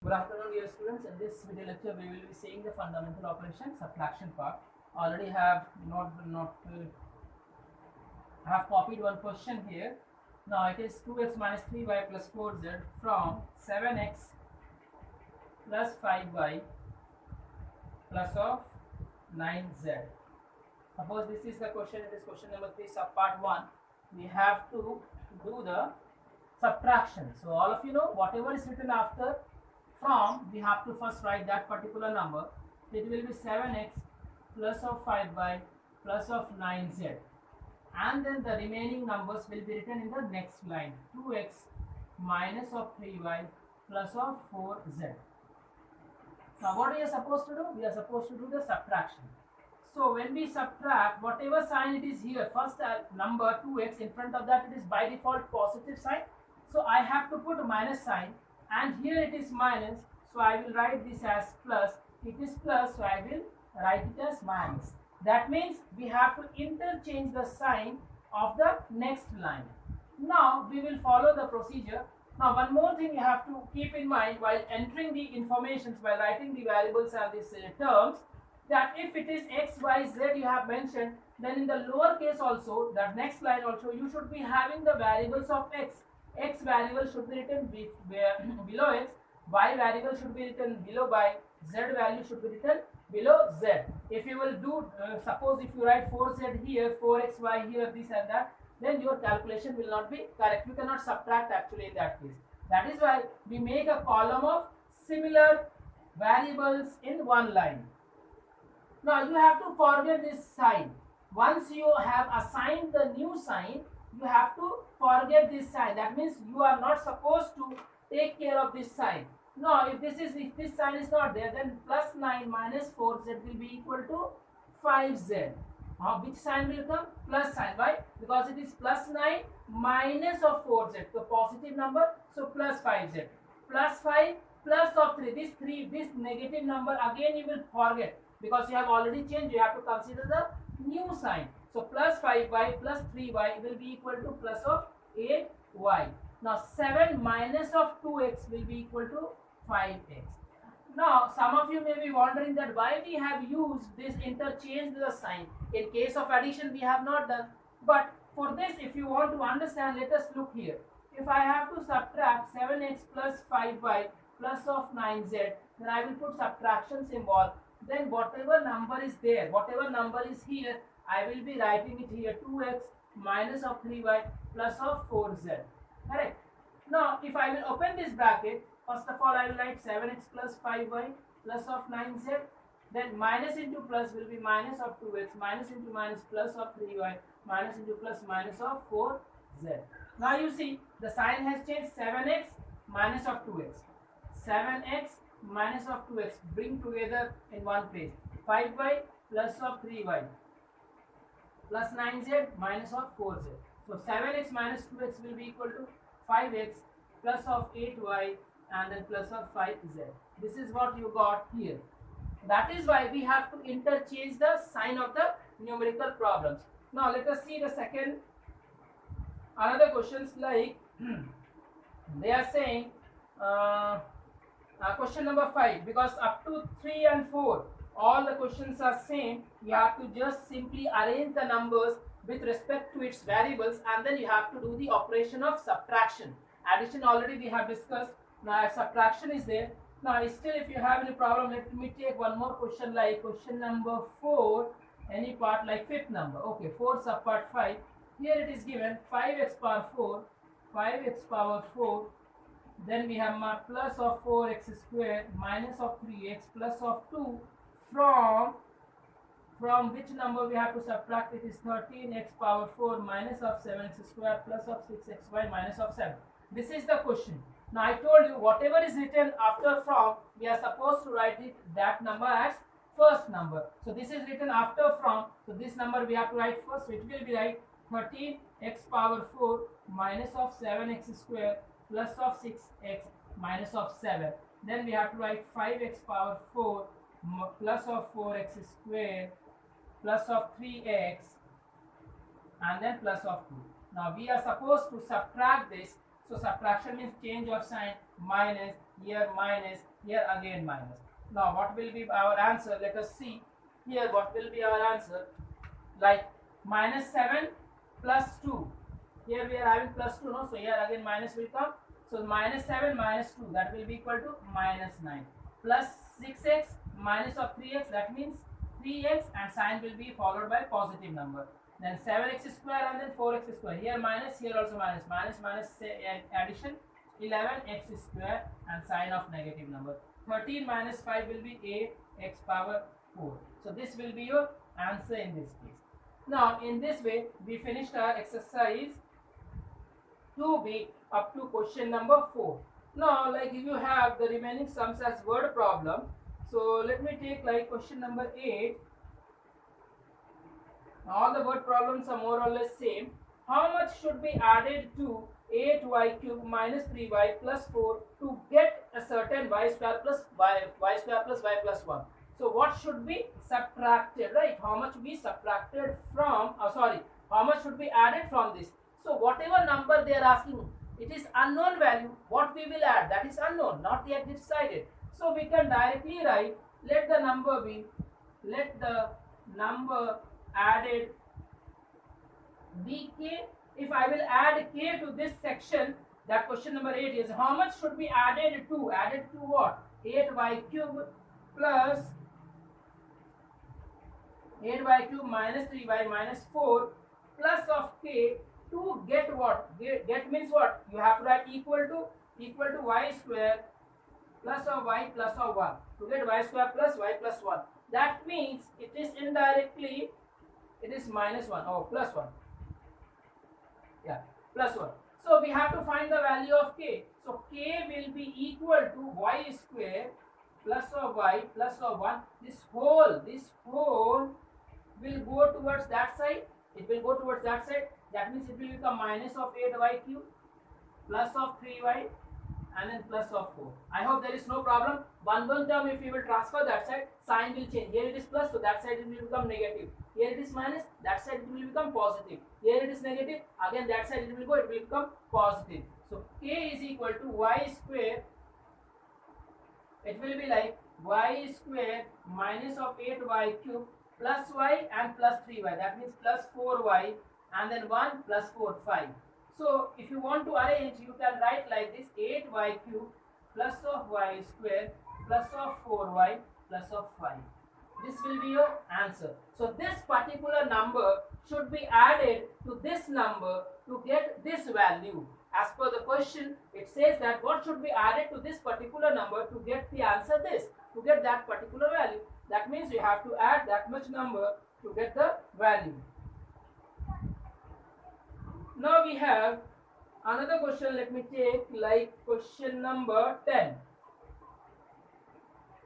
Good afternoon, dear students. In this video lecture, we will be seeing the fundamental operation subtraction part. Already have copied one question here. Now it is 2x minus 3y plus 4z from 7x plus 5y plus of 9z. Suppose this is the question. It is question number 3, sub part 1. We have to do the subtraction. So all of you know whatever is written after from, we have to first write that particular number. It will be 7x plus of 5y plus of 9z, and then the remaining numbers will be written in the next line, 2x minus of 3y plus of 4z. Now what we are supposed to do? We are supposed to do the subtraction. So when we subtract, whatever sign it is here, first number 2x, in front of that it is by default positive sign, so I have to put a minus sign, and here it is minus, so I will write this as plus. It is plus, so I will write it as minus. That means we have to interchange the sign of the next line. Now we will follow the procedure. Now one more thing you have to keep in mind while entering the informations, while writing the variables and these terms, that if it is x, y, z you have mentioned, then in the lower case also, that next line also, you should be having the variables of x. X variable should be written below x, y variable should be written below y, z value should be written below z. If you will do, suppose if you write 4z here, 4xy here, this and that, then your calculation will not be correct. You cannot subtract actually in that case. That is why we make a column of similar variables in one line. Now you have to forget this sign. Once you have assigned the new sign, you have to forget this sign. That means you are not supposed to take care of this sign. Now if this sign is not there, then plus 9 minus 4z will be equal to 5z. Which sign will come? Plus sign. Why? Because it is plus 9 minus of 4z, the positive number, so plus 5z. Plus 5 plus of 3. This negative number again you will forget, because you have already changed. You have to consider the new sign. So plus 5y plus 3y will be equal to plus of 8y. Now 7 minus of 2x will be equal to 5x. Now some of you may be wondering that why we have used this interchange the sign. In case of addition we have not done. But for this, if you want to understand, let us look here. If I have to subtract 7x plus 5y plus of 9z, then I will put subtraction symbol. Then whatever number is there, whatever number is here, I will be writing it here, 2x minus of 3y plus of 4z. Correct? Now if I will open this bracket, first of all I will write 7x plus 5y plus of 9z, then minus into plus will be minus of 2x, minus into minus plus of 3y, minus into plus minus of 4z. Now you see the sign has changed, 7x minus of 2x, 7x minus of 2x, bring together in one place, 5y plus of 3y plus 9z minus of 4z. So 7x minus 2x will be equal to 5x plus of 8y and then plus of 5z. This is what you got here. That is why we have to interchange the sign of the numerical problems. Now let us see the second, another questions like they are saying question number 5, because up to 3 and 4 all the questions are same. You have to just simply arrange the numbers with respect to its variables, and then you have to do the operation of subtraction. Addition already we have discussed. Now subtraction is there. Now still, if you have any problem, let me take one more question, like question number 4, any part like fifth number. Okay, 4 sub part 5. Here it is given 5x power 4, 5x power 4. Then we have plus of 4x square minus of 3x plus of 2. From which number we have to subtract? It is 13x power 4 minus of 7x square plus of 6xy minus of 7. This is the question. Now I told you whatever is written after from, we are supposed to write it that number as first number. So this is written after from, so this number we have to write first. So it will be like 13x power 4 minus of 7x square plus of 6x minus of 7. Then we have to write 5x power 4 plus of 4x square plus of 3x and then plus of 2. Now we are supposed to subtract this. So subtraction means change of sign, minus, here minus, here again minus. Now what will be our answer? Let us see here what will be our answer. Like minus 7 plus 2. Here we are having plus 2, no? So here again minus will come. So minus 7 minus 2, that will be equal to minus 9. Plus 6x minus of 3x, that means 3x, and sign will be followed by positive number. Then 7x square and then 4x square. Here minus, here also minus. Minus minus addition, 11x square and sign of negative number. 13 minus 5 will be 8x power 4. So this will be your answer in this case. Now in this way we finished our exercise 2b up to question number 4. Now like if you have the remaining sums as word problem, so let me take like question number 8. All the word problems are more or less same. How much should be added to 8y cube minus 3y plus 4 to get a certain y square plus y square plus y plus 1? So what should be subtracted, right? How much be subtracted from, how much should be added from this? So whatever number they are asking, it is unknown value. What we will add, that is unknown, not yet decided. So we can directly write, let the number added be k. If I will add k to this section, that question number 8 is how much should be added to what? 8y cube plus 8y cube minus 3y minus 4 plus of k to get what? Get means what? You have to write equal to y square plus of y plus of 1 to get y square plus y plus 1. That means it is indirectly, it is minus 1 or plus 1. Yeah, plus 1. So we have to find the value of k. So k will be equal to y square plus of y plus of 1. This whole will go towards that side. It will go towards that side. That means it will become minus of 8y cube plus of 3y and then plus of 4. I hope there is no problem. One term, if you will transfer that side, sign will change. Here it is plus, so that side it will become negative. Here it is minus, that side it will become positive. Here it is negative, again that side it will become positive. So k is equal to y square. It will be like y square minus of 8y cube plus y and plus 3y. That means plus 4y and then 1 plus 4, 5. So if you want to arrange, you can write like this: 8y cube plus of y square plus of 4y plus of 5. This will be your answer. So this particular number should be added to this number to get this value. As per the question, it says that what should be added to this particular number to get the answer this, to get that particular value. That means you have to add that much number to get the value. Now we have another question. Let me take like question number 10.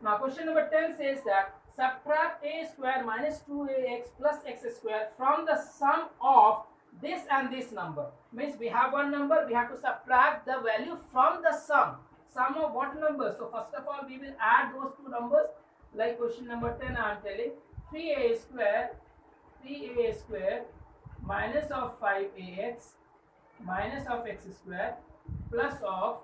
Now question number 10 says that subtract a square minus 2ax plus x square from the sum of this and this number. Means we have one number, we have to subtract the value from the sum. Sum of what number? So first of all we will add those two numbers. Like question number 10 I am telling, 3a square minus of 5ax minus of x square plus of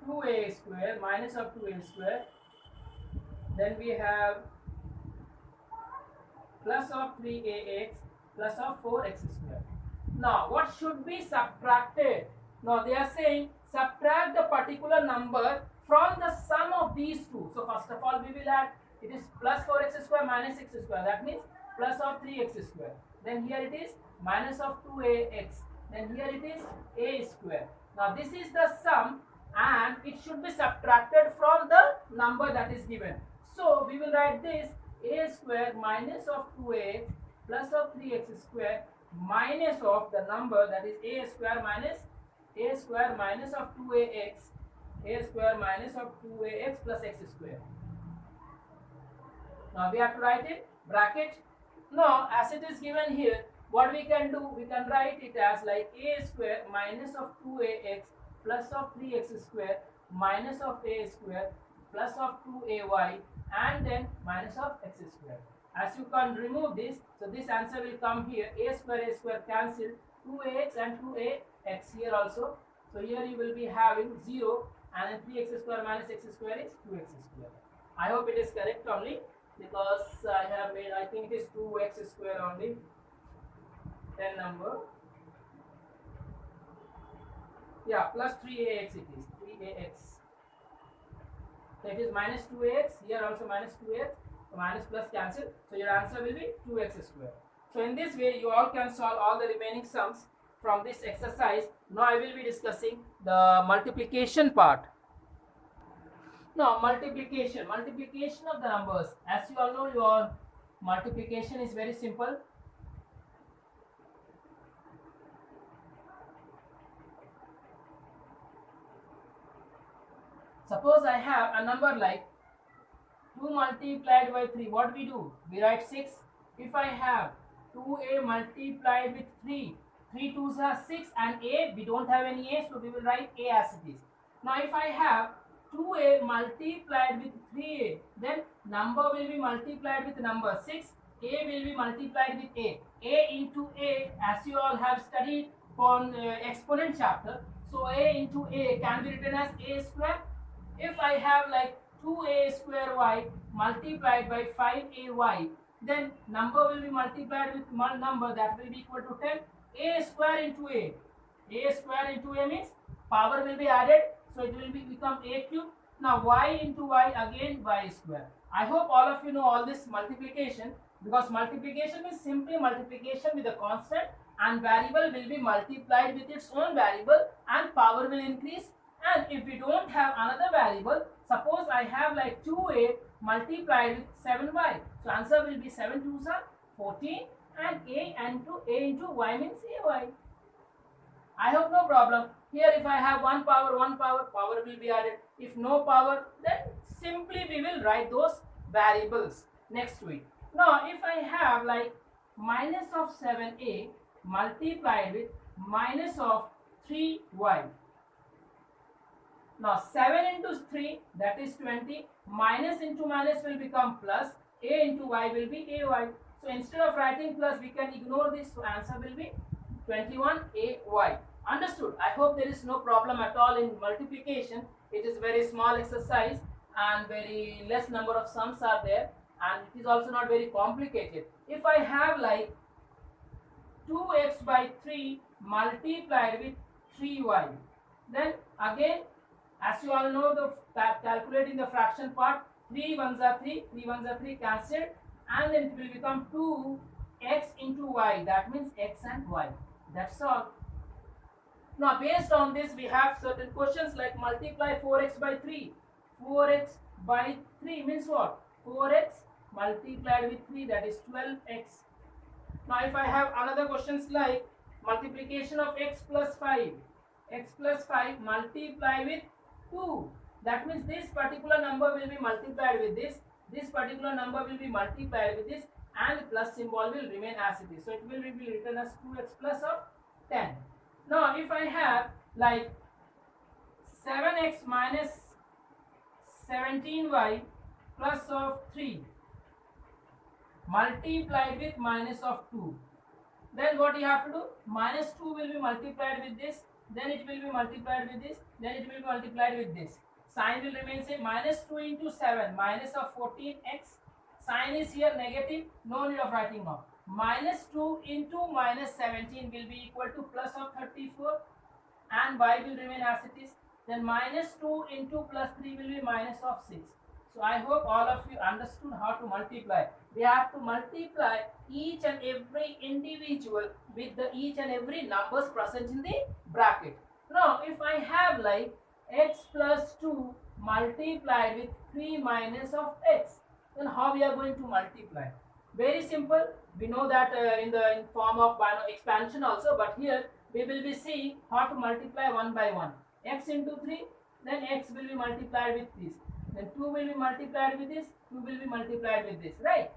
2a square minus of 2a square. Then we have plus of 3ax plus of 4x square. Now what should be subtracted? Now they are saying subtract the particular number from the sum of these two. So first of all we will add, it is plus 4x square minus x square. That means plus of 3x square. Then here it is minus of 2ax. Then here it is a square. Now this is the sum and it should be subtracted from the number that is given. So we will write this: a square minus of 2ax plus of 3x square minus of the number that is a square minus of 2ax, a square minus of 2ax plus x square. Now we have to write it bracket. Now as it is given here, what we can do, we can write it as like a square minus of 2ax plus of 3x square minus of a square plus of 2ay and then minus of x square. As you can remove this, so this answer will come here. A square cancel, 2ax and 2ax here also. So here you will be having 0 and then 3x square minus x square is 2x square. I hope it is correct only, because I have made, I think it is 2x square only, 10 number. Yeah, plus 3ax it is, 3ax. So it is minus 2ax, here also minus 2ax, so minus plus cancel. So your answer will be 2x square. So in this way you all can solve all the remaining sums from this exercise. Now I will be discussing the multiplication part. Now multiplication of the numbers. As you all know, your multiplication is very simple. Suppose I have a number like 2 multiplied by 3. What we do? We write 6. If I have 2a multiplied with 3, 3 2s are 6, and a, we don't have any a, so we will write a as it is. Now if I have 2a multiplied with 3a, then number will be multiplied with number 6, a will be multiplied with a into a, as you all have studied on exponent chapter. So a into a can be written as a square. If I have like 2a square y multiplied by 5ay, then number will be multiplied with one number that will be equal to 10. A square into a square into a means power will be added, so it will become a cube. Now y into y, again y square. I hope all of you know all this multiplication, because multiplication is simply multiplication with a constant, and variable will be multiplied with its own variable and power will increase. And if we don't have another variable, suppose I have like 2a multiplied with 7y, so answer will be 7 2s are 14, and a into y means ay. I hope no problem. Here if I have one power, power will be added. If no power, then simply we will write those variables next to it. Now if I have like minus of 7a multiplied with minus of 3y. Now 7 into 3, that is 20, minus into minus will become plus, a into y will be ay. So instead of writing plus, we can ignore this, so answer will be 21ay. Understood? I hope there is no problem at all in multiplication. It is very small exercise and very less number of sums are there, and it is also not very complicated. If I have like 2x by 3 multiplied with 3y, then again, as you all know, the calculating the fraction part, 3 1s are 3, 3 1s are 3 cancelled, and then it will become 2x into y, that means x and y. That's all. Now based on this, we have certain questions like multiply 4x by 3. 4x by 3 means what? 4x multiplied with 3, that is 12x. Now if I have another questions like multiplication of x plus 5, x plus 5 multiply with 2, that means this particular number will be multiplied with this particular number will be multiplied with this, and plus symbol will remain as it is, so it will be written as 2x plus of 10. Now if I have like 7x minus 17y plus of 3 multiplied with minus of 2, then what you have to do? Minus 2 will be multiplied with this, then it will be multiplied with this, then it will be multiplied with this. Sign will remain same. Minus 2 into 7, minus of 14x. Sign is here negative, no need of writing now. Minus 2 into minus 17 will be equal to plus of 34, and y will remain as it is. Then minus 2 into plus 3 will be minus of 6. So I hope all of you understood how to multiply. We have to multiply each and every individual with the each and every numbers present in the bracket. Now if I have like x plus 2 multiplied with 3 minus of x, then how we are going to multiply? Very simple. We know that in form of expansion also, but here we will be seeing how to multiply one by one. X into 3, then x will be multiplied with this, then 2 will be multiplied with this, 2 will be multiplied with this, right?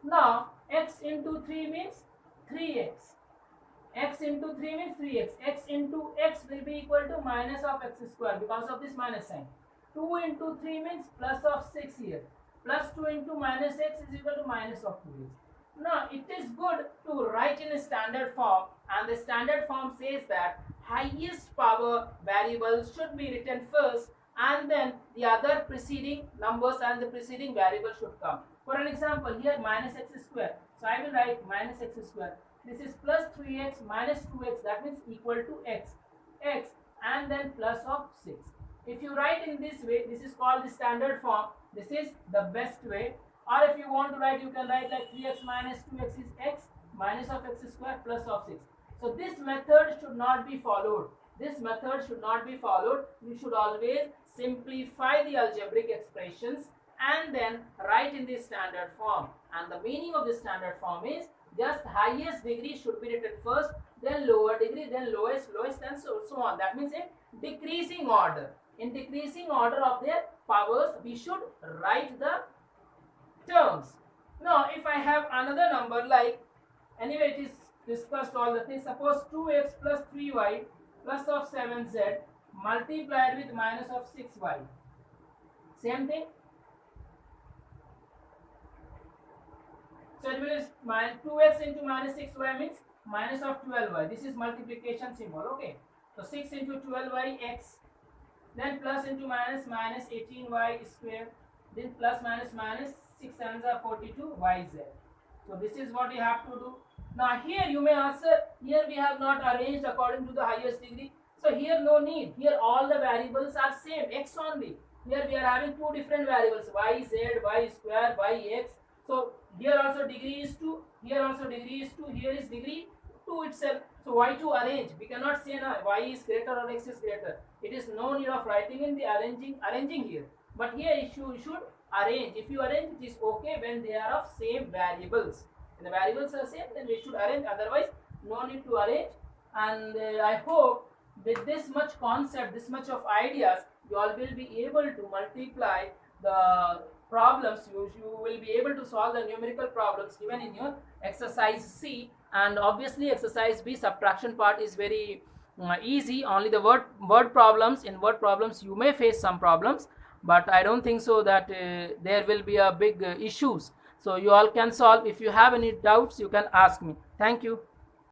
Now x into 3 means 3x, x into 3 means 3x, x into x will be equal to minus of x square because of this minus sign. 2 into 3 means plus of 6 here, plus 2 into minus x is equal to minus of 2x. Now it is good to write in a standard form, and the standard form says that highest power variable should be written first, and then the other preceding numbers and the preceding variable should come. For an example, here minus x square. So I will write minus x square. This is plus 3x minus 2x, that means equal to x, and then plus of 6. If you write in this way, this is called the standard form. This is the best way. Or if you want to write, you can write like 3x minus 2x is x minus of x square plus of 6. So this method should not be followed. This method should not be followed. You should always simplify the algebraic expressions and then write in the standard form. And the meaning of the standard form is just highest degree should be written first, then lower degree, then lowest, and so on. That means in decreasing order. In decreasing order of their powers, we should write the terms. Now, if I have another number like, anyway, it is discussed all the things. Suppose 2x plus 3y plus of 7z multiplied with minus of 6y. Same thing. So it will be 2x into minus 6y means minus of 12y. This is multiplication symbol. Okay. So 6 into 12y x, then plus into minus 18y square, then plus minus 6 7s are 42 yz. So this is what you have to do. Now here you may answer, here we have not arranged according to the highest degree. So here no need. Here all the variables are same, x only. Here we are having two different variables, yz, y square, yx. So here also degree is 2, here also degree is 2, here is degree 2 itself. So why to arrange? We cannot say now y is greater or x is greater. It is no need of writing in the arranging here. But here you should arrange. If you arrange, it is okay when they are of same variables. When the variables are same, then we should arrange. Otherwise, no need to arrange. And I hope with this much concept, this much of ideas, you all will be able to multiply the problems. You will be able to solve the numerical problems given in your exercise C. And obviously exercise B, subtraction part is very easy. Only the word problems, in word problems you may face some problems, but I don't think so that there will be a big issues. So you all can solve. If you have any doubts, you can ask me. Thank you.